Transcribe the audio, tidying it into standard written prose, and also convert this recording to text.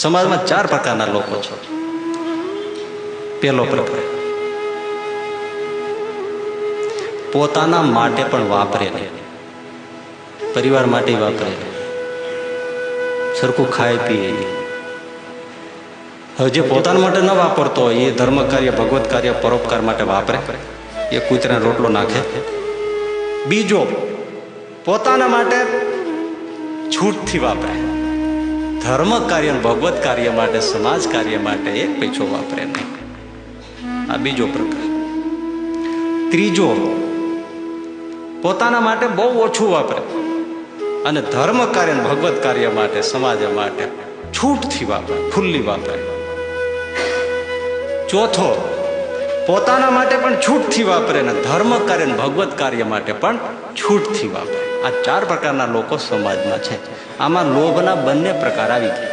સમાજમાં 4 પ્રકારના લોકો છે. પહેલો પ્રકાર, પોતાના માટે પણ વાપરે નહીં, પરિવાર માટે વાપરે નહીં, સરખું ખાય પીએ નહીં. હવે જે પોતાના માટે ન વાપરતો હોય એ ધર્મ કાર્ય, ભગવત કાર્ય, પરોપકાર માટે વાપરે, એ કૂતરાને રોટલો નાખે. બીજો, પોતાના માટે છૂટથી વાપરે, ધર્મ કાર્ય, ભગવત કાર્ય માટે, સમાજ કાર્ય માટે એક પૈસો વાપરે નહીં. આ બીજો પ્રકાર. ત્રીજો, પોતાના માટે બહુ ઓછું વાપરે અને ધર્મ કાર્ય, ભગવત કાર્ય માટે, સમાજ માટે છૂટથી વાપરે, ખુલ્લી વાપરે. ચોથો, પોતાના માટે પણ છૂટથી વાપરે અને ધર્મ કાર્ય, ભગવત કાર્ય માટે પણ છૂટથી વાપરે. આ 4 પ્રકારના લોકો સમાજમાં છે. આમાં લોભના બંને પ્રકાર આવી ગયા.